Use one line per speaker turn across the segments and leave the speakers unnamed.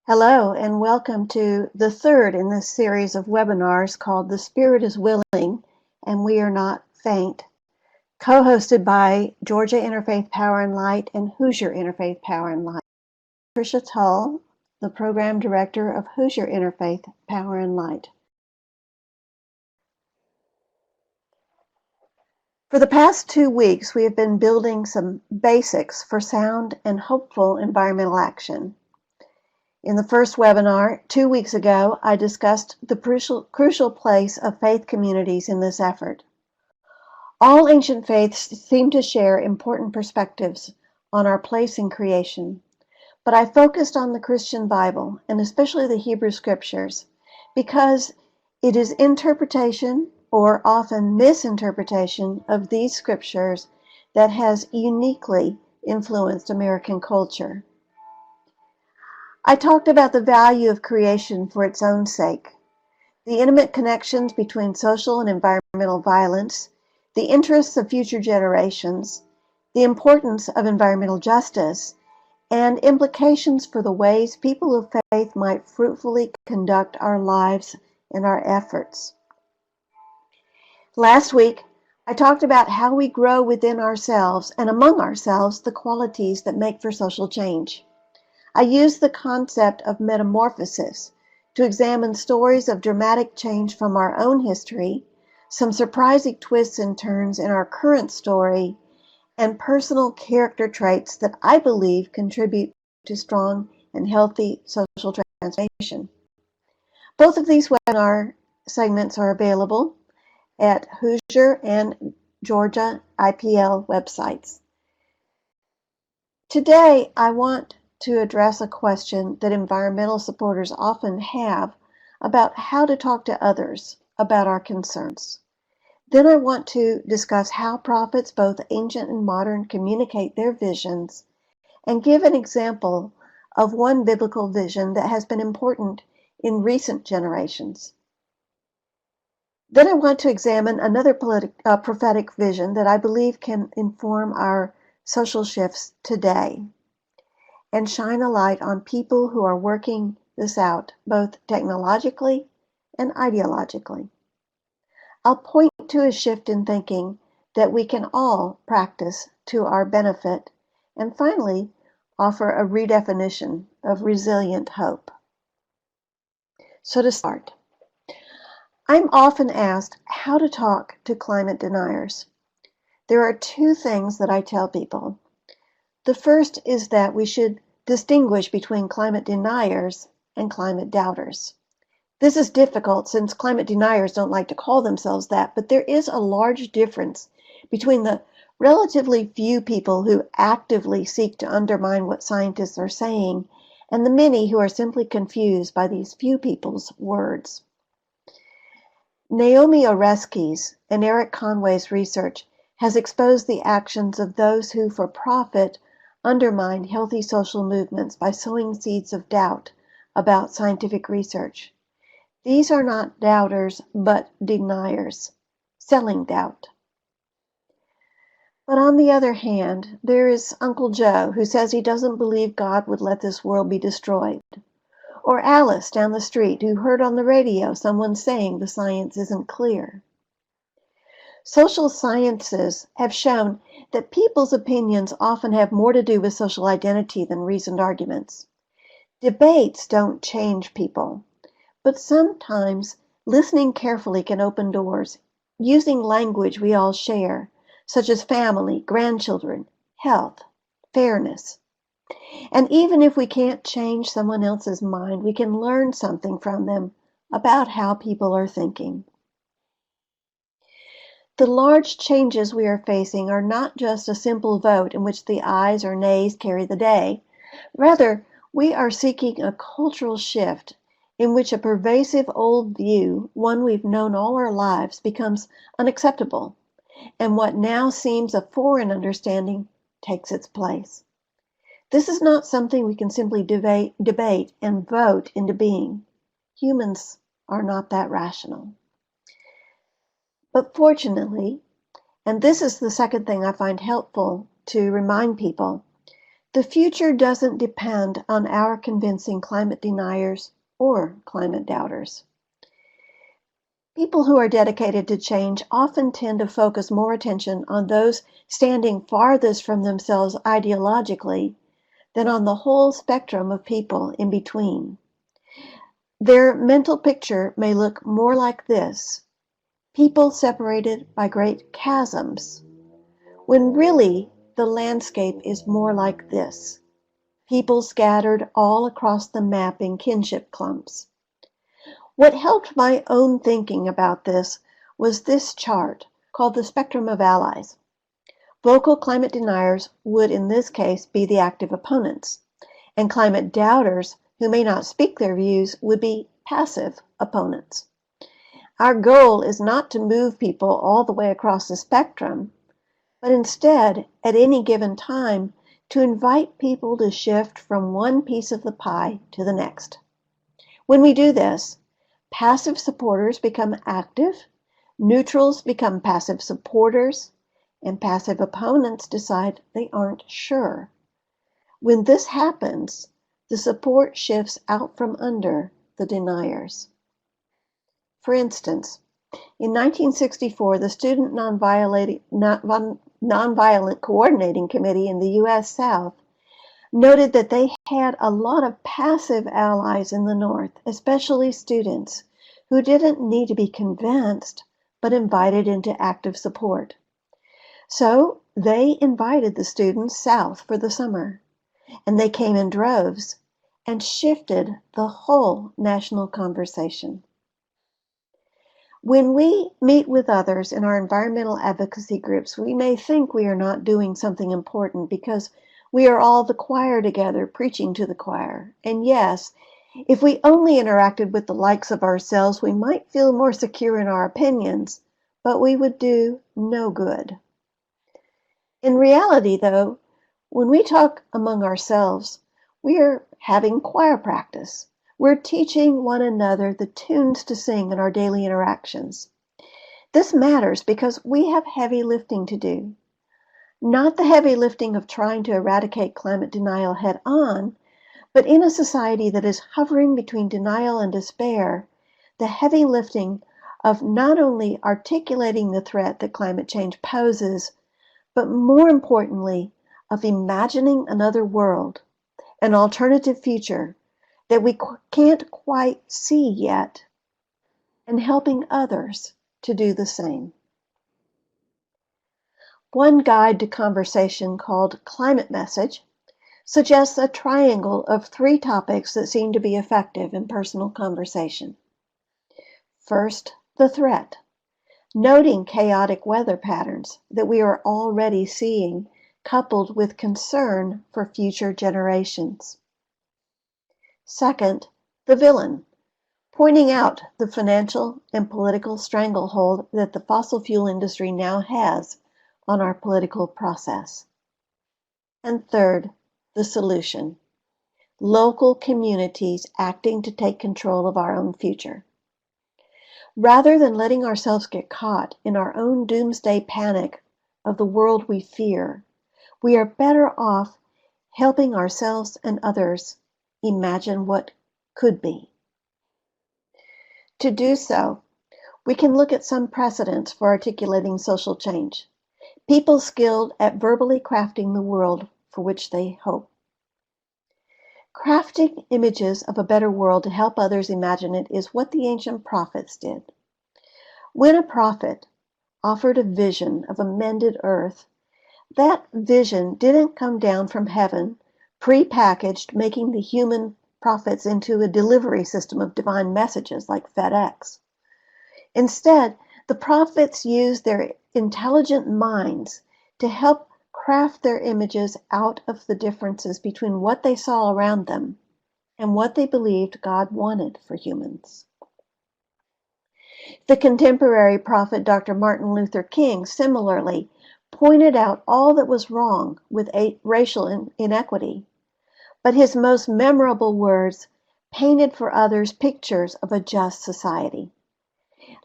Hello, and welcome to the third in this series of webinars called The Spirit is Willing and We Are Not Faint, co-hosted by Georgia Interfaith Power and Light and Hoosier Interfaith Power and Light. Patricia Tull, the Program Director of Hoosier Interfaith Power and Light. For the past 2 weeks, we have been building some basics for sound and hopeful environmental action. In the first webinar, 2 weeks ago, I discussed the crucial place of faith communities in this effort. All ancient faiths seem to share important perspectives on our place in creation, but I focused on the Christian Bible, and especially the Hebrew Scriptures, because it is interpretation, or often misinterpretation, of these scriptures that has uniquely influenced American culture. I talked about the value of creation for its own sake, the intimate connections between social and environmental violence, the interests of future generations, the importance of environmental justice, and implications for the ways people of faith might fruitfully conduct our lives and our efforts. Last week, I talked about how we grow within ourselves and among ourselves the qualities that make for social change. I used the concept of metamorphosis to examine stories of dramatic change from our own history, some surprising twists and turns in our current story, and personal character traits that I believe contribute to strong and healthy social transformation. Both of these webinar segments are available at Hoosier and Georgia IPL websites. Today, I want to address a question that environmental supporters often have about how to talk to others about our concerns. Then I want to discuss how prophets, both ancient and modern, communicate their visions and give an example of one biblical vision that has been important in recent generations. Then I want to examine another prophetic vision that I believe can inform our social shifts today and shine a light on people who are working this out, both technologically and ideologically. I'll point to a shift in thinking that we can all practice to our benefit, and finally, offer a redefinition of resilient hope. So to start, I'm often asked how to talk to climate deniers. There are 2 things that I tell people. The first is that we should distinguish between climate deniers and climate doubters. This is difficult since climate deniers don't like to call themselves that, but there is a large difference between the relatively few people who actively seek to undermine what scientists are saying and the many who are simply confused by these few people's words. Naomi Oreskes and Eric Conway's research has exposed the actions of those who, for profit, undermine healthy social movements by sowing seeds of doubt about scientific research. These are not doubters, but deniers, selling doubt. But on the other hand, there is Uncle Joe, who says he doesn't believe God would let this world be destroyed. Or Alice down the street, who heard on the radio someone saying the science isn't clear. Social sciences have shown that people's opinions often have more to do with social identity than reasoned arguments. Debates don't change people, but sometimes listening carefully can open doors, using language we all share, such as family, grandchildren, health, fairness. And even if we can't change someone else's mind, we can learn something from them about how people are thinking. The large changes we are facing are not just a simple vote in which the ayes or nays carry the day. Rather, we are seeking a cultural shift in which a pervasive old view, one we've known all our lives, becomes unacceptable, and what now seems a foreign understanding takes its place. This is not something we can simply debate and vote into being. Humans are not that rational. But fortunately, and this is the second thing I find helpful to remind people, The future doesn't depend on our convincing climate deniers or climate doubters. People who are dedicated to change often tend to focus more attention on those standing farthest from themselves ideologically than on the whole spectrum of people in between. Their mental picture may look more like this: people separated by great chasms, when really the landscape is more like this: people scattered all across the map in kinship clumps. What helped my own thinking about this was this chart called the Spectrum of Allies. Vocal climate deniers would in this case be the active opponents, and climate doubters who may not speak their views would be passive opponents. Our goal is not to move people all the way across the spectrum, but instead, at any given time, to invite people to shift from one piece of the pie to the next. When we do this, passive supporters become active, neutrals become passive supporters, and passive opponents decide they aren't sure. When this happens, the support shifts out from under the deniers. For instance, in 1964, the Student Nonviolent Coordinating Committee in the U.S. South noted that they had a lot of passive allies in the North, especially students, who didn't need to be convinced, but invited into active support. So they invited the students south for the summer, and they came in droves and shifted the whole national conversation. When we meet with others in our environmental advocacy groups, we may think we are not doing something important because we are all the choir together, preaching to the choir. And yes, if we only interacted with the likes of ourselves, we might feel more secure in our opinions, but we would do no good. In reality, though, when we talk among ourselves, we are having choir practice. We're teaching one another the tunes to sing in our daily interactions. This matters because we have heavy lifting to do. Not the heavy lifting of trying to eradicate climate denial head on, but in a society that is hovering between denial and despair, the heavy lifting of not only articulating the threat that climate change poses, but more importantly, of imagining another world, an alternative future that we can't quite see yet, and helping others to do the same. One guide to conversation called Climate Message suggests a triangle of 3 topics that seem to be effective in personal conversation. First, the threat, noting chaotic weather patterns that we are already seeing, coupled with concern for future generations. Second, the villain, pointing out the financial and political stranglehold that the fossil fuel industry now has on our political process. And third, the solution, local communities acting to take control of our own future. Rather than letting ourselves get caught in our own doomsday panic of the world we fear, we are better off helping ourselves and others imagine what could be. To do so, we can look at some precedents for articulating social change, people skilled at verbally crafting the world for which they hope. Crafting images of a better world to help others imagine it is what the ancient prophets did. When a prophet offered a vision of a mended earth, that vision didn't come down from heaven, pre-packaged, making the human prophets into a delivery system of divine messages like FedEx. Instead, the prophets used their intelligent minds to help craft their images out of the differences between what they saw around them and what they believed God wanted for humans. The contemporary prophet Dr. Martin Luther King similarly pointed out all that was wrong with racial inequity, but his most memorable words painted for others pictures of a just society.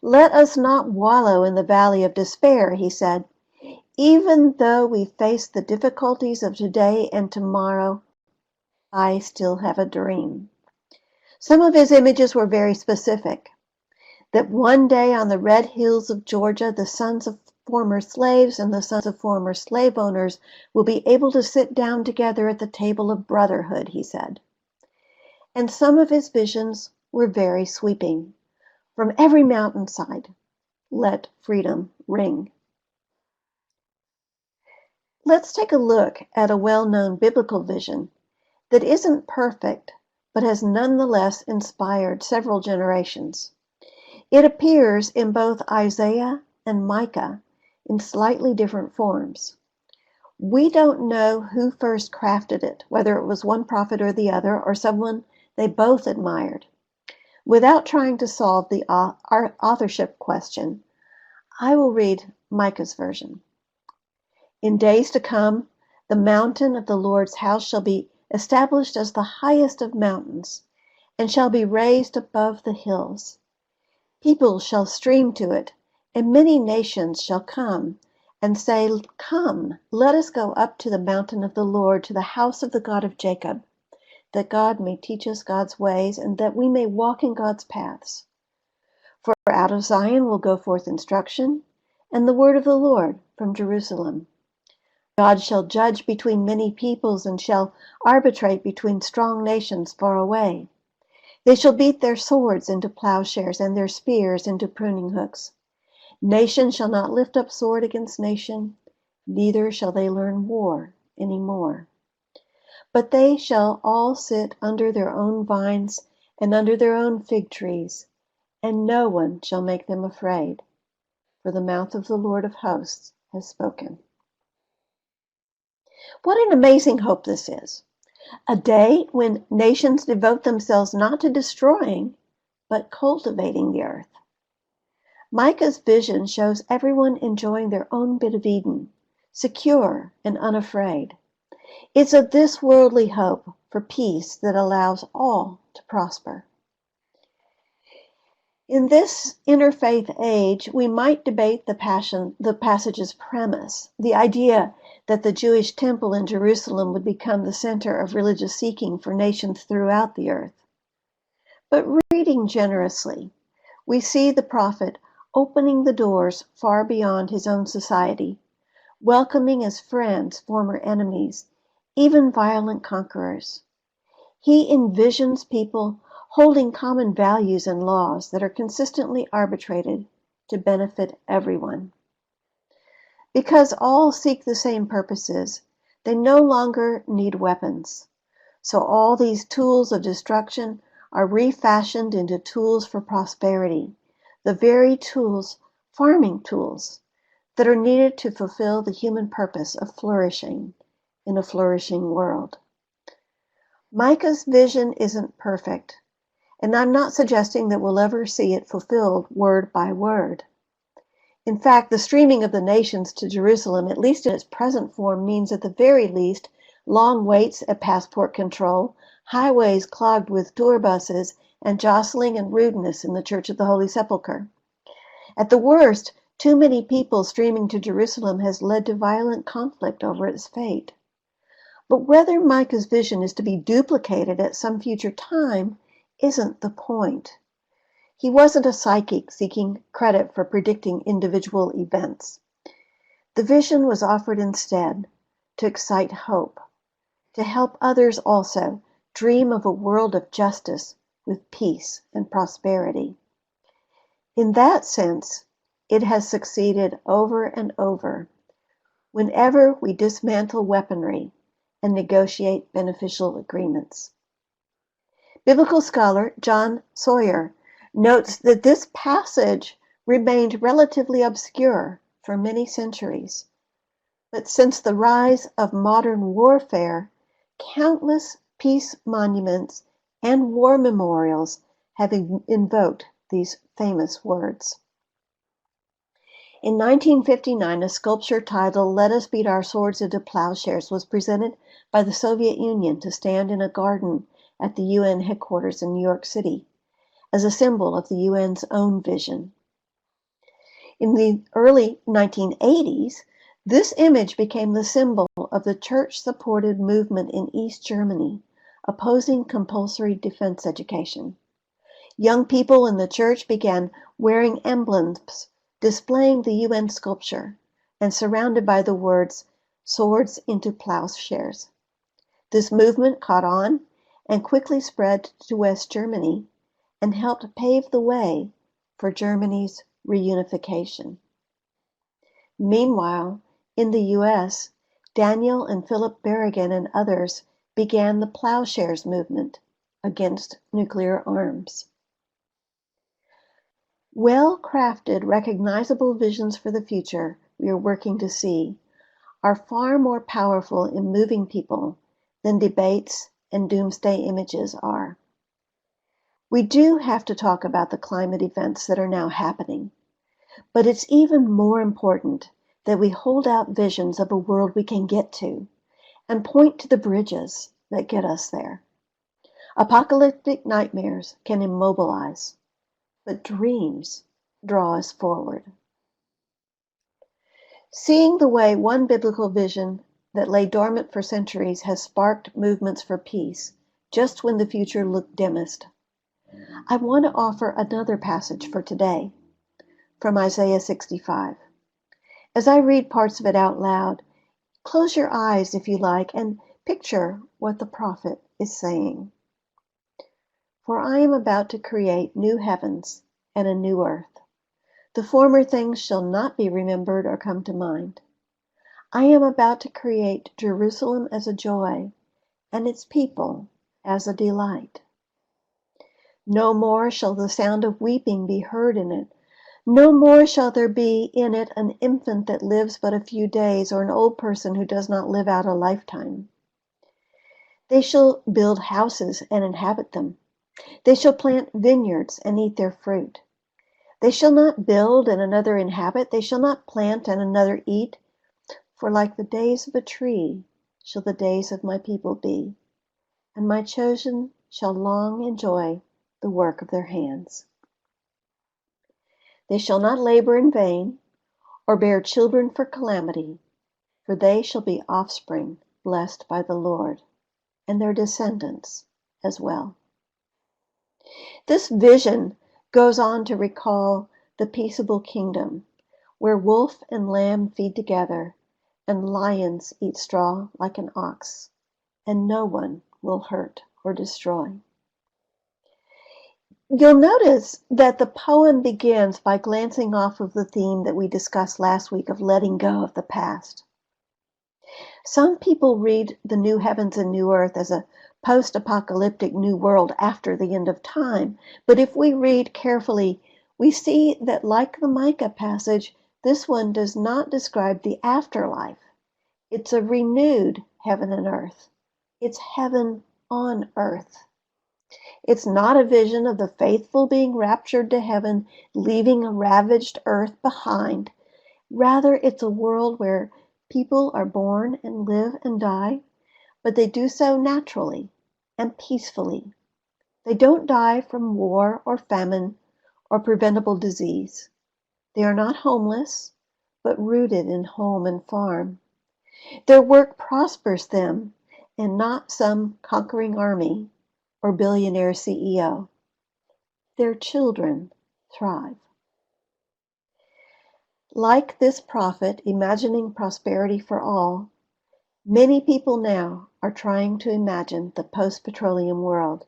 "Let us not wallow in the valley of despair," he said. Even though we face the difficulties of today and tomorrow, I still have a dream. Some of his images were very specific. That one day on the red hills of Georgia, the sons of former slaves and the sons of former slave owners will be able to sit down together at the table of brotherhood, he said. And some of his visions were very sweeping. From every mountainside, let freedom ring. Let's take a look at a well-known biblical vision that isn't perfect, but has nonetheless inspired several generations. It appears in both Isaiah and Micah in slightly different forms. We don't know who first crafted it, whether it was one prophet or the other, or someone they both admired. Without trying to solve the authorship question, I will read Micah's version. In days to come, the mountain of the Lord's house shall be established as the highest of mountains, and shall be raised above the hills. People shall stream to it, and many nations shall come and say, Come, let us go up to the mountain of the Lord, to the house of the God of Jacob, that God may teach us God's ways, and that we may walk in God's paths. For out of Zion will go forth instruction, and the word of the Lord from Jerusalem. God shall judge between many peoples, and shall arbitrate between strong nations far away. They shall beat their swords into plowshares, and their spears into pruning hooks. Nation shall not lift up sword against nation, neither shall they learn war any more. But they shall all sit under their own vines and under their own fig trees, and no one shall make them afraid, for the mouth of the Lord of hosts has spoken. What an amazing hope this is. A day when nations devote themselves not to destroying, but cultivating the earth. Micah's vision shows everyone enjoying their own bit of Eden, secure and unafraid. It's a this worldly hope for peace that allows all to prosper. In this interfaith age, we might debate the passage's premise, the idea that the Jewish temple in Jerusalem would become the center of religious seeking for nations throughout the earth. But reading generously, we see the prophet opening the doors far beyond his own society, welcoming as friends former enemies, even violent conquerors. He envisions people holding common values and laws that are consistently arbitrated to benefit everyone. Because all seek the same purposes, they no longer need weapons. So all these tools of destruction are refashioned into tools for prosperity, the very tools, farming tools, that are needed to fulfill the human purpose of flourishing in a flourishing world. Micah's vision isn't perfect, and I'm not suggesting that we'll ever see it fulfilled word by word. In fact, the streaming of the nations to Jerusalem, at least in its present form, means at the very least long waits at passport control, highways clogged with tour buses, and jostling and rudeness in the Church of the Holy Sepulchre. At the worst, too many people streaming to Jerusalem has led to violent conflict over its fate. But whether Micah's vision is to be duplicated at some future time isn't the point. He wasn't a psychic seeking credit for predicting individual events. The vision was offered instead to excite hope, to help others also dream of a world of justice with peace and prosperity. In that sense, it has succeeded over and over whenever we dismantle weaponry and negotiate beneficial agreements. Biblical scholar John Sawyer notes that this passage remained relatively obscure for many centuries, but since the rise of modern warfare, countless peace monuments and war memorials have invoked these famous words. In 1959, a sculpture titled "Let Us Beat Our Swords into Plowshares" was presented by the Soviet Union to stand in a garden at the UN headquarters in New York City, as a symbol of the UN's own vision. In the early 1980s, This image became the symbol of the church-supported movement in East Germany, opposing compulsory defense education. Young people in the church began wearing emblems displaying the UN sculpture and surrounded by the words, "Swords into plowshares." This movement caught on and quickly spread to West Germany and helped pave the way for Germany's reunification. Meanwhile, in the US, Daniel and Philip Berrigan and others began the Plowshares movement against nuclear arms. Well-crafted, recognizable visions for the future we are working to see are far more powerful in moving people than debates and doomsday images are. We do have to talk about the climate events that are now happening, but it's even more important that we hold out visions of a world we can get to and point to the bridges that get us there. Apocalyptic nightmares can immobilize, but dreams draw us forward. Seeing the way one biblical vision that lay dormant for centuries has sparked movements for peace just when the future looked dimmest, I want to offer another passage for today from Isaiah 65. As I read parts of it out loud, close your eyes if you like and picture what the prophet is saying. For I am about to create new heavens and a new earth. The former things shall not be remembered or come to mind. I am about to create Jerusalem as a joy and its people as a delight. No more shall the sound of weeping be heard in it. No more shall there be in it an infant that lives but a few days, or an old person who does not live out a lifetime. They shall build houses and inhabit them. They shall plant vineyards and eat their fruit. They shall not build and another inhabit. They shall not plant and another eat. For like the days of a tree shall the days of my people be, and my chosen shall long enjoy the work of their hands. They shall not labor in vain, or bear children for calamity, for they shall be offspring blessed by the Lord, and their descendants as well. This vision goes on to recall the peaceable kingdom, where wolf and lamb feed together, and lions eat straw like an ox, and no one will hurt or destroy. You'll notice that the poem begins by glancing off of the theme that we discussed last week of letting go of the past. Some people read the new heavens and new earth as a post-apocalyptic new world after the end of time, but if we read carefully, we see that like the Micah passage, this one does not describe the afterlife. It's a renewed heaven and earth. It's heaven on earth. It's not a vision of the faithful being raptured to heaven, leaving a ravaged earth behind. Rather, it's a world where people are born and live and die, but they do so naturally and peacefully. They don't die from war or famine or preventable disease. They are not homeless, but rooted in home and farm. Their work prospers them, and not some conquering army or billionaire CEO. Their children thrive. Like this prophet imagining prosperity for all, many people now are trying to imagine the post-petroleum world.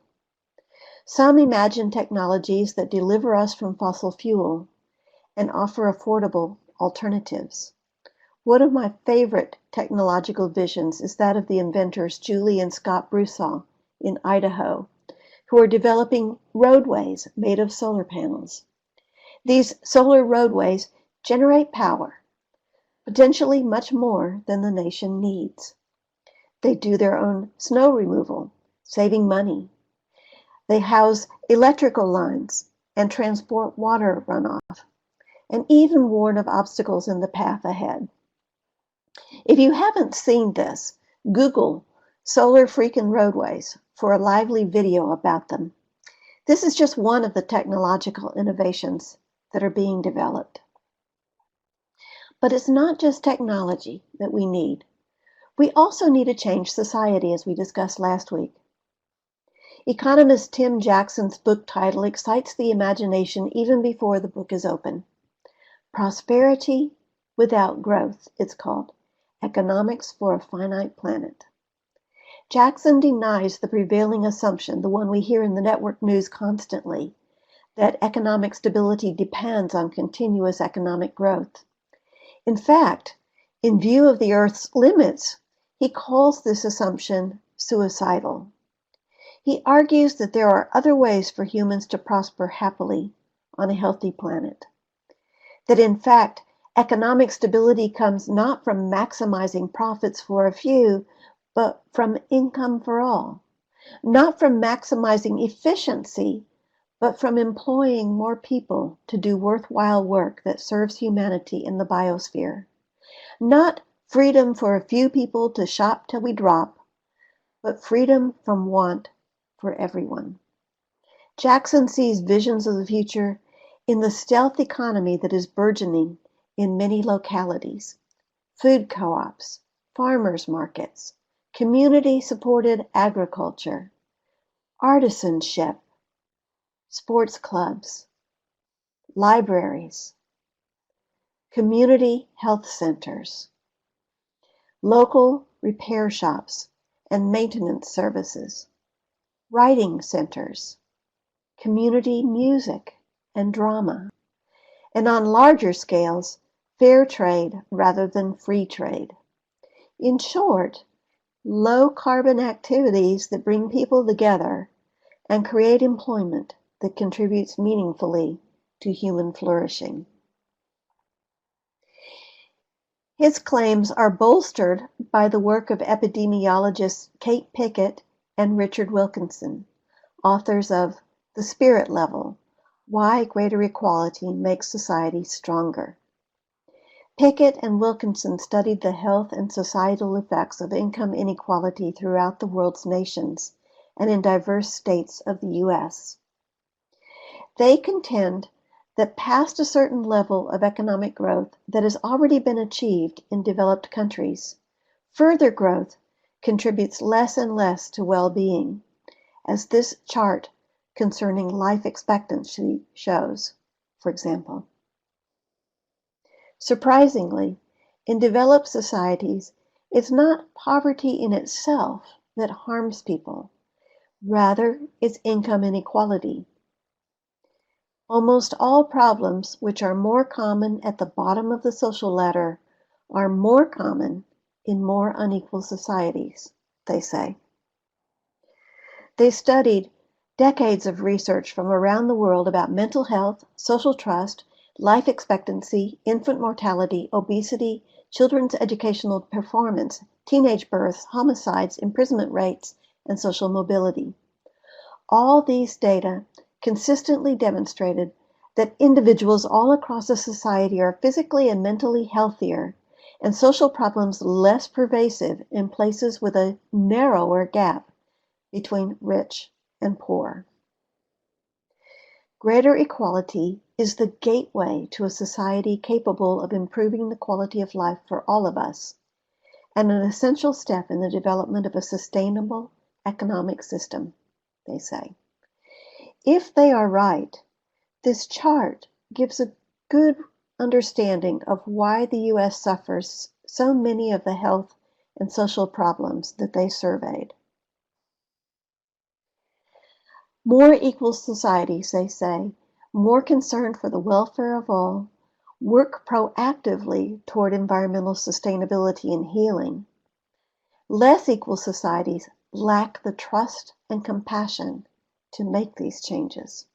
Some imagine technologies that deliver us from fossil fuel and offer affordable alternatives. One of my favorite technological visions is that of the inventors Julie and Scott Broussard in Idaho, who are developing roadways made of solar panels. These solar roadways generate power, potentially much more than the nation needs. They do their own snow removal, saving money. They house electrical lines and transport water runoff, and even warn of obstacles in the path ahead. If you haven't seen this, Google solar freaking roadways for a lively video about them. This is just one of the technological innovations that are being developed. But it's not just technology that we need. We also need to change society, as we discussed last week. Economist Tim Jackson's book title excites the imagination even before the book is open. Prosperity Without Growth, it's called. Economics for a Finite Planet. Jackson denies the prevailing assumption, the one we hear in the network news constantly, that economic stability depends on continuous economic growth. In fact, in view of the Earth's limits, he calls this assumption suicidal. He argues that there are other ways for humans to prosper happily on a healthy planet. That in fact, economic stability comes not from maximizing profits for a few, but from income for all. Not from maximizing efficiency, but from employing more people to do worthwhile work that serves humanity in the biosphere. Not freedom for a few people to shop till we drop, but freedom from want for everyone. Jackson sees visions of the future in the stealth economy that is burgeoning in many localities. Food co-ops, farmers markets, community-supported agriculture, artisanship, sports clubs, libraries, community health centers, local repair shops and maintenance services, writing centers, community music and drama, and on larger scales, fair trade rather than free trade. In short, low-carbon activities that bring people together and create employment that contributes meaningfully to human flourishing. His claims are bolstered by the work of epidemiologists Kate Pickett and Richard Wilkinson, authors of The Spirit Level: Why Greater Equality Makes Society Stronger. Pickett and Wilkinson studied the health and societal effects of income inequality throughout the world's nations and in diverse states of the U.S. They contend that past a certain level of economic growth that has already been achieved in developed countries, further growth contributes less and less to well-being, as this chart concerning life expectancy shows, for example. Surprisingly, in developed societies, it's not poverty in itself that harms people. Rather, it's income inequality. Almost all problems which are more common at the bottom of the social ladder are more common in more unequal societies, they say. They studied decades of research from around the world about mental health, social trust, life expectancy, infant mortality, obesity, children's educational performance, teenage births, homicides, imprisonment rates, and social mobility. All these data consistently demonstrated that individuals all across a society are physically and mentally healthier and social problems less pervasive in places with a narrower gap between rich and poor. Greater equality is the gateway to a society capable of improving the quality of life for all of us, and an essential step in the development of a sustainable economic system, they say. If they are right, this chart gives a good understanding of why the U.S. suffers so many of the health and social problems that they surveyed. More equal societies, they say, more concerned for the welfare of all, work proactively toward environmental sustainability and healing. Less equal societies lack the trust and compassion to make these changes.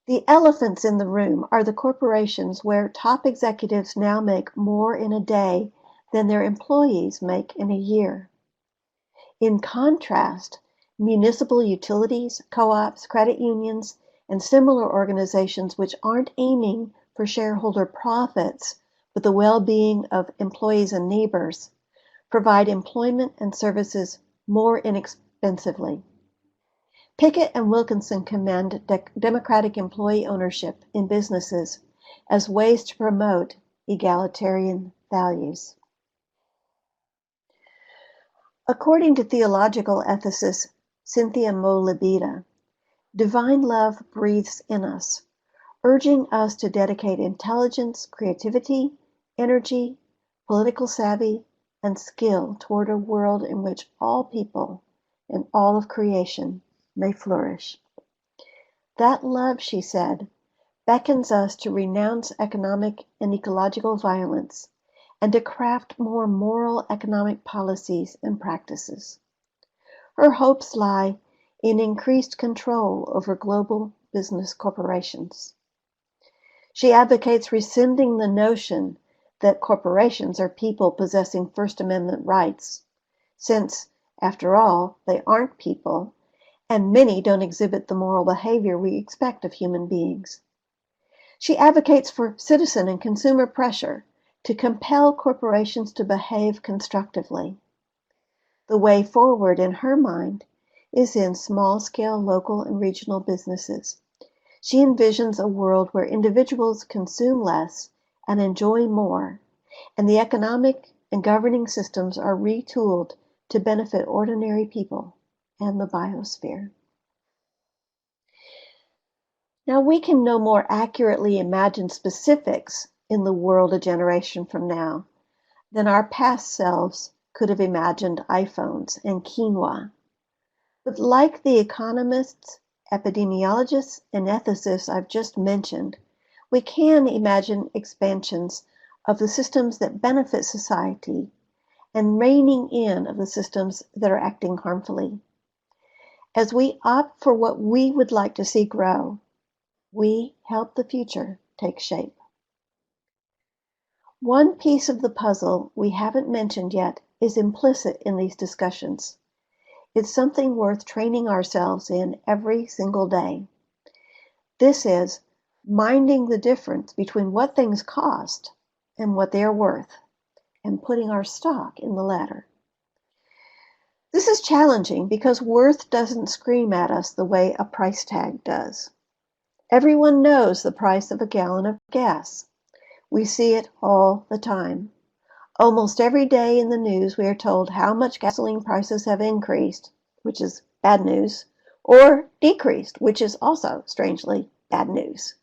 The elephants in the room are the corporations where top executives now make more in a day than their employees make in a year. In contrast, municipal utilities, co-ops, credit unions, and similar organizations which aren't aiming for shareholder profits but the well-being of employees and neighbors provide employment and services more inexpensively. Pickett and Wilkinson commend democratic employee ownership in businesses as ways to promote egalitarian values. According to theological ethicist Cynthia Mo-Libita, divine love breathes in us, urging us to dedicate intelligence, creativity, energy, political savvy, and skill toward a world in which all people and all of creation may flourish. That love, she said, beckons us to renounce economic and ecological violence and to craft more moral economic policies and practices. Her hopes lie in increased control over global business corporations. She advocates rescinding the notion that corporations are people possessing First Amendment rights, since, after all, they aren't people, and many don't exhibit the moral behavior we expect of human beings. She advocates for citizen and consumer pressure to compel corporations to behave constructively. The way forward, in her mind, is in small-scale local and regional businesses. She envisions a world where individuals consume less and enjoy more, and the economic and governing systems are retooled to benefit ordinary people and the biosphere. Now, we can no more accurately imagine specifics in the world a generation from now than our past selves could have imagined iPhones and quinoa. But like the economists, epidemiologists, and ethicists I've just mentioned, we can imagine expansions of the systems that benefit society and reining in of the systems that are acting harmfully. As we opt for what we would like to see grow, we help the future take shape. One piece of the puzzle we haven't mentioned yet is implicit in these discussions. It's something worth training ourselves in every single day. This is minding the difference between what things cost and what they are worth, and putting our stock in the latter. This is challenging because worth doesn't scream at us the way a price tag does. Everyone knows the price of a gallon of gas. We see it all the time. Almost every day in the news we are told how much gasoline prices have increased, which is bad news, or decreased, which is also, strangely, bad news.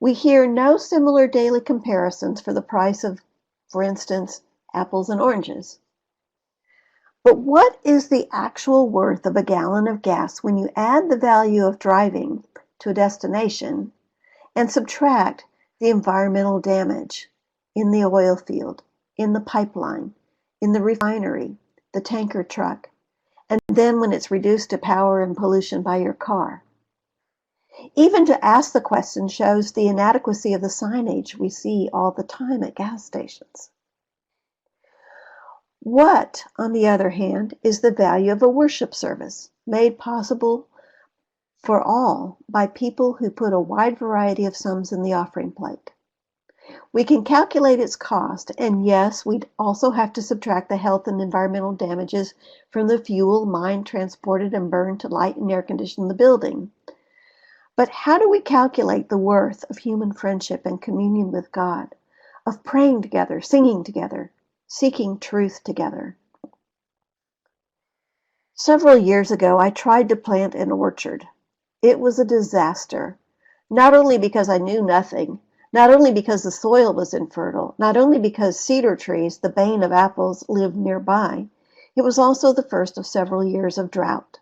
We hear no similar daily comparisons for the price of, for instance, apples and oranges. But what is the actual worth of a gallon of gas when you add the value of driving to a destination and subtract the environmental damage in the oil field, in the pipeline, in the refinery, the tanker truck, and then when it's reduced to power and pollution by your car? Even to ask the question shows the inadequacy of the signage we see all the time at gas stations. What, on the other hand, is the value of a worship service made possible for all by people who put a wide variety of sums in the offering plate? We can calculate its cost, and yes, we'd also have to subtract the health and environmental damages from the fuel mined, transported, and burned to light and air condition the building. But how do we calculate the worth of human friendship and communion with God, of praying together, singing together, seeking truth together? Several years ago, I tried to plant an orchard. It was a disaster, not only because I knew nothing, not only because the soil was infertile, not only because cedar trees, the bane of apples, lived nearby, it was also the first of several years of drought.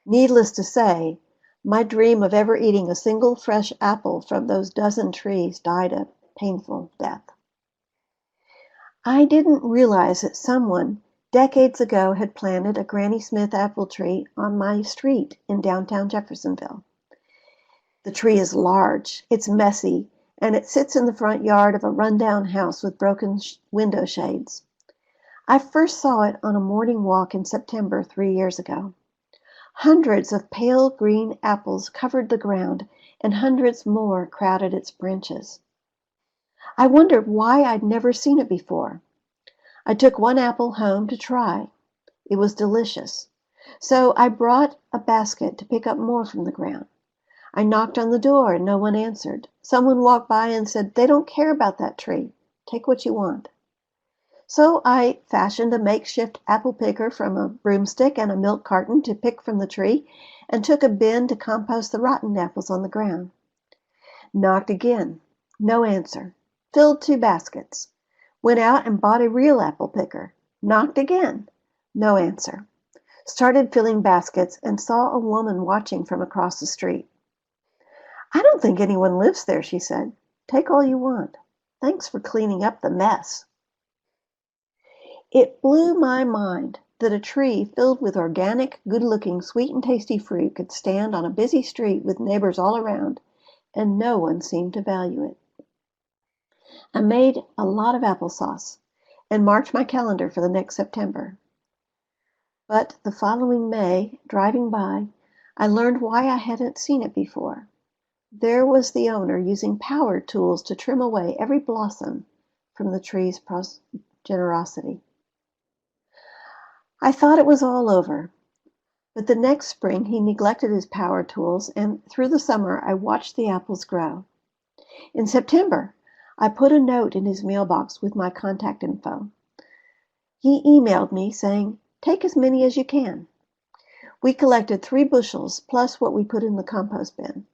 Needless to say, my dream of ever eating a single fresh apple from those dozen trees died a painful death. I didn't realize that someone decades ago had planted a Granny Smith apple tree on my street in downtown Jeffersonville. The tree is large, it's messy, and it sits in the front yard of a rundown house with broken window shades. I first saw it on a morning walk in September 3 years ago. Hundreds of pale green apples covered the ground, and hundreds more crowded its branches. I wondered why I'd never seen it before. I took one apple home to try. It was delicious. So I brought a basket to pick up more from the ground. I knocked on the door and no one answered. Someone walked by and said, "They don't care about that tree. Take what you want." So I fashioned a makeshift apple picker from a broomstick and a milk carton to pick from the tree, and took a bin to compost the rotten apples on the ground. Knocked again. No answer. Filled 2 baskets. Went out and bought a real apple picker. Knocked again. No answer. Started filling baskets and saw a woman watching from across the street. "I don't think anyone lives there," she said. "Take all you want. Thanks for cleaning up the mess." It blew my mind that a tree filled with organic, good-looking, sweet and tasty fruit could stand on a busy street with neighbors all around, and no one seemed to value it. I made a lot of applesauce and marked my calendar for the next September. But the following May, driving by, I learned why I hadn't seen it before. There was the owner using power tools to trim away every blossom from the tree's generosity. I thought it was all over, but the next spring he neglected his power tools, and through the summer I watched the apples grow. In September, I put a note in his mailbox with my contact info. He emailed me saying, "Take as many as you can." We collected 3 bushels plus what we put in the compost bin.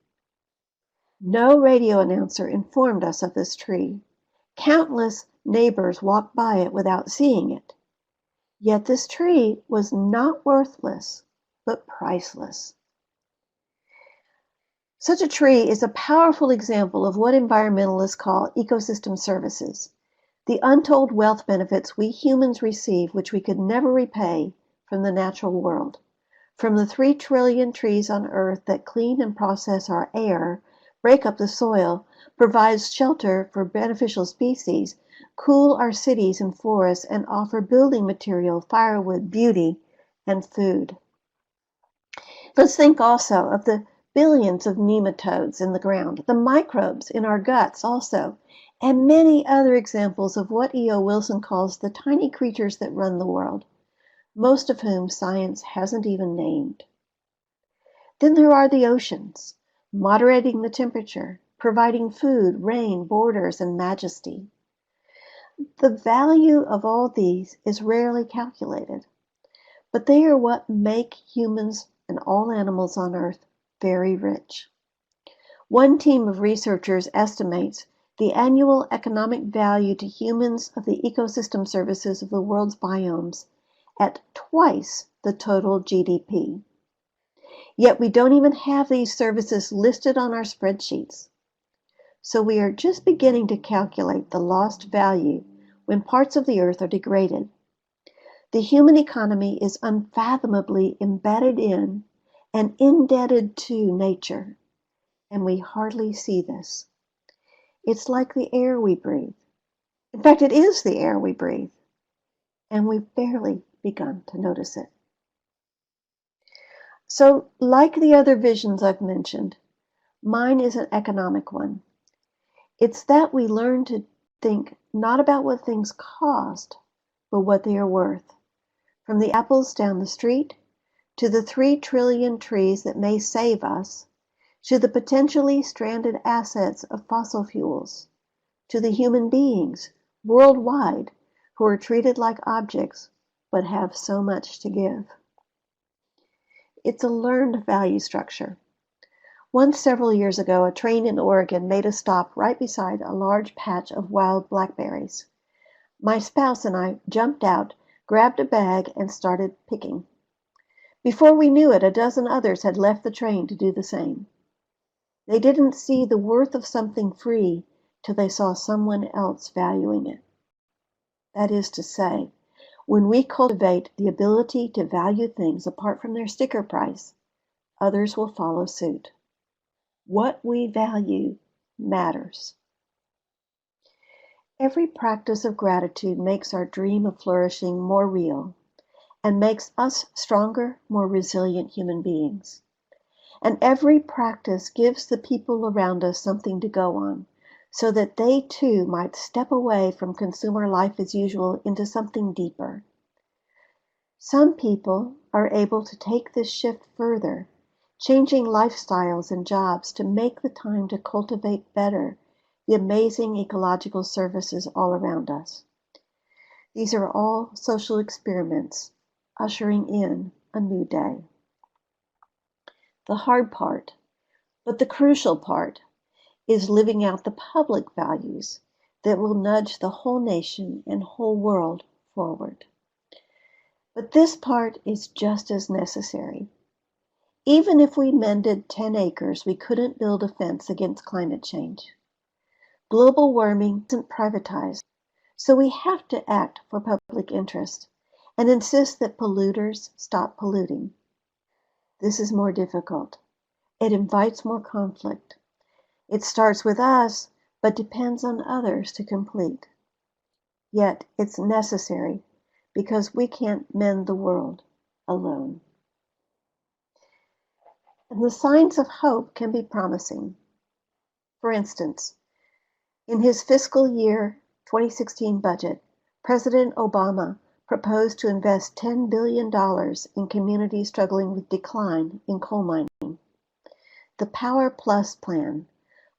No radio announcer informed us of this tree. Countless neighbors walked by it without seeing it. Yet this tree was not worthless, but priceless. Such a tree is a powerful example of what environmentalists call ecosystem services, the untold wealth benefits we humans receive which we could never repay from the natural world. From the 3 trillion trees on Earth that clean and process our air, break up the soil, provide shelter for beneficial species, cool our cities and forests, and offer building material, firewood, beauty, and food. Let's think also of the billions of nematodes in the ground, the microbes in our guts also, and many other examples of what E.O. Wilson calls the tiny creatures that run the world, most of whom science hasn't even named. Then there are the oceans, moderating the temperature, providing food, rain, borders, and majesty. The value of all these is rarely calculated, but they are what make humans and all animals on Earth very rich. One team of researchers estimates the annual economic value to humans of the ecosystem services of the world's biomes at twice the total GDP. Yet we don't even have these services listed on our spreadsheets. So we are just beginning to calculate the lost value when parts of the earth are degraded. The human economy is unfathomably embedded in and indebted to nature, and we hardly see this. It's like the air we breathe. In fact, it is the air we breathe, and we've barely begun to notice it. So, like the other visions I've mentioned, mine is an economic one. It's that we learn to think not about what things cost, but what they are worth. From the apples down the street, to the 3 trillion trees that may save us, to the potentially stranded assets of fossil fuels, to the human beings worldwide who are treated like objects but have so much to give. It's a learned value structure. Once several years ago, a train in Oregon made a stop right beside a large patch of wild blackberries. My spouse and I jumped out, grabbed a bag, and started picking. Before we knew it, a dozen others had left the train to do the same. They didn't see the worth of something free till they saw someone else valuing it. That is to say, when we cultivate the ability to value things apart from their sticker price, others will follow suit. What we value matters. Every practice of gratitude makes our dream of flourishing more real and makes us stronger, more resilient human beings. And every practice gives the people around us something to go on, so that they too might step away from consumer life as usual into something deeper. Some people are able to take this shift further, changing lifestyles and jobs to make the time to cultivate better the amazing ecological services all around us. These are all social experiments ushering in a new day. The hard part, but the crucial part, is living out the public values that will nudge the whole nation and whole world forward. But this part is just as necessary. Even if we mended 10 acres, we couldn't build a fence against climate change. Global warming isn't privatized, so we have to act for public interest and insist that polluters stop polluting. This is more difficult. It invites more conflict. It starts with us, but depends on others to complete. Yet it's necessary because we can't mend the world alone. And the signs of hope can be promising. For instance, in his fiscal year 2016 budget, President Obama proposed to invest $10 billion in communities struggling with decline in coal mining. The Power Plus plan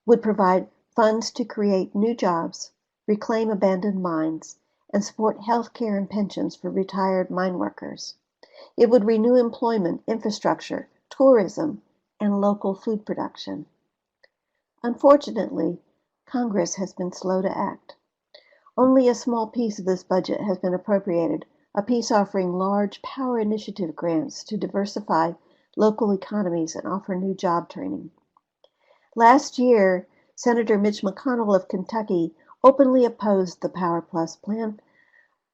would provide funds to create new jobs, reclaim abandoned mines, and support health care and pensions for retired mine workers. It would renew employment, infrastructure, tourism, and local food production. Unfortunately, Congress has been slow to act. Only a small piece of this budget has been appropriated, a piece offering large power initiative grants to diversify local economies and offer new job training. Last year, Senator Mitch McConnell of Kentucky openly opposed the Power Plus plan,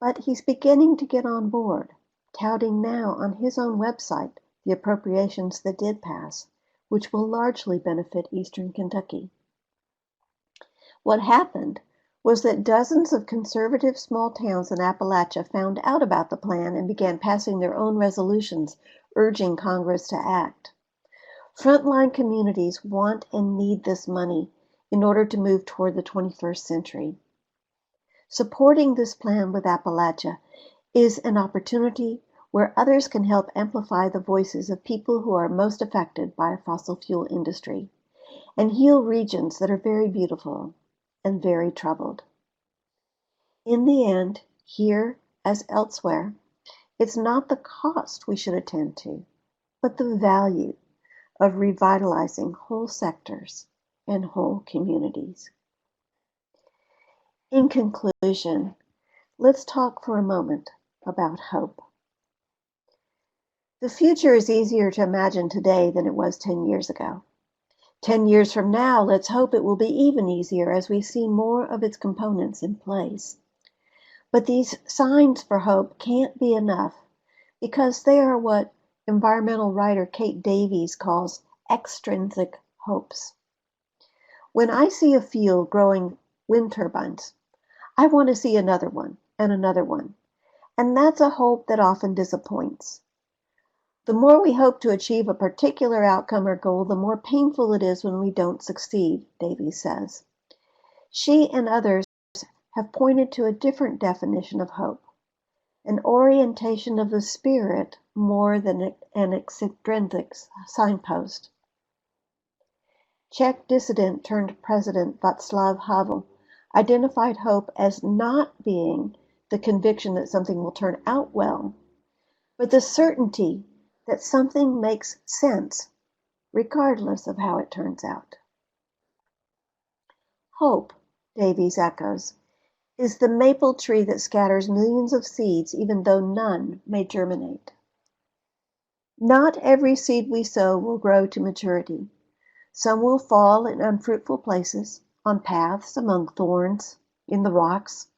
but he's beginning to get on board, touting now on his own website the appropriations that did pass, which will largely benefit Eastern Kentucky. What happened was that dozens of conservative small towns in Appalachia found out about the plan and began passing their own resolutions urging Congress to act. Frontline communities want and need this money in order to move toward the 21st century. Supporting this plan with Appalachia is an opportunity where others can help amplify the voices of people who are most affected by a fossil fuel industry and heal regions that are very beautiful and very troubled. In the end, here as elsewhere, it's not the cost we should attend to, but the value of revitalizing whole sectors and whole communities. In conclusion, let's talk for a moment about hope. The future is easier to imagine today than it was 10 years ago. 10 years from now, let's hope it will be even easier as we see more of its components in place. But these signs for hope can't be enough because they are what environmental writer Kate Davies calls extrinsic hopes. When I see a field growing wind turbines, I want to see another one and another one. And that's a hope that often disappoints. The more we hope to achieve a particular outcome or goal, the more painful it is when we don't succeed, Davies says. She and others have pointed to a different definition of hope, an orientation of the spirit more than an extrinsic signpost. Czech dissident turned president Václav Havel identified hope as not being the conviction that something will turn out well, but the certainty that something makes sense regardless of how it turns out. Hope, Davies echoes, is the maple tree that scatters millions of seeds even though none may germinate. Not every seed we sow will grow to maturity. Some will fall in unfruitful places, on paths, among thorns, in the rocks.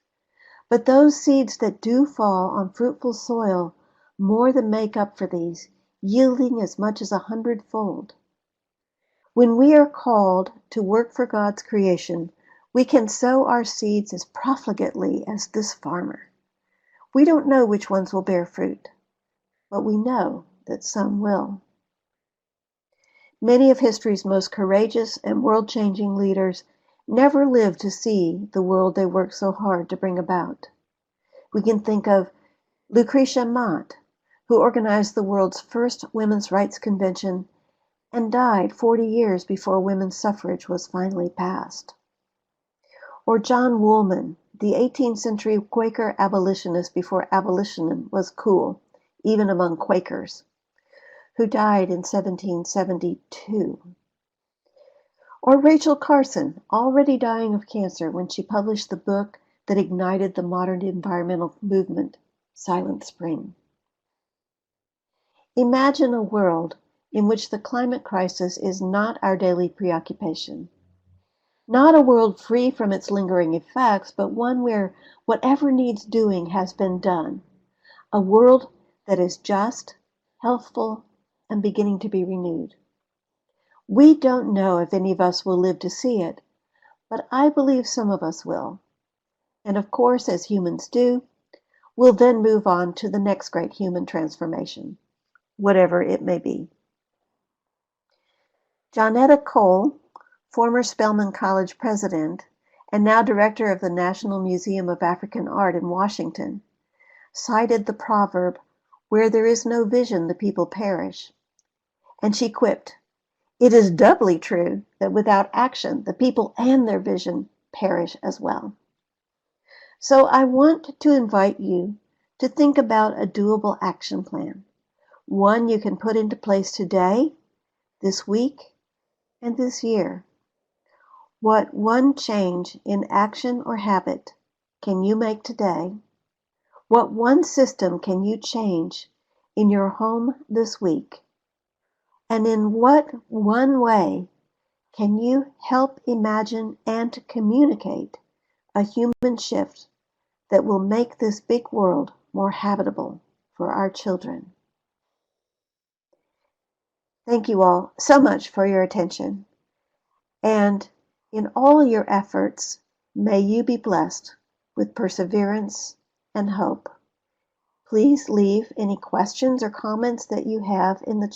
But those seeds that do fall on fruitful soil more than make up for these, yielding as much as 100-fold. When we are called to work for God's creation, we can sow our seeds as profligately as this farmer. We don't know which ones will bear fruit, but we know that some will. Many of history's most courageous and world-changing leaders never lived to see the world they worked so hard to bring about. We can think of Lucretia Mott, who organized the world's first women's rights convention and died 40 years before women's suffrage was finally passed. Or John Woolman, the 18th century Quaker abolitionist before abolition was cool, even among Quakers, who died in 1772. Or Rachel Carson, already dying of cancer when she published the book that ignited the modern environmental movement, Silent Spring. Imagine a world in which the climate crisis is not our daily preoccupation. Not a world free from its lingering effects, but one where whatever needs doing has been done. A world that is just, healthful, and beginning to be renewed. We don't know if any of us will live to see it, but I believe some of us will. And of course, as humans do, we'll then move on to the next great human transformation, whatever it may be. Johnetta Cole, former Spelman College president and now director of the National Museum of African Art in Washington, cited the proverb, "Where there is no vision, the people perish." And she quipped, "It is doubly true that without action, the people and their vision perish as well." So I want to invite you to think about a doable action plan, one you can put into place today, this week, and this year. What one change in action or habit can you make today? What one system can you change in your home this week? And in what one way can you help imagine and communicate a human shift that will make this big world more habitable for our children? Thank you all so much for your attention. And in all your efforts, may you be blessed with perseverance and hope. Please leave any questions or comments that you have in the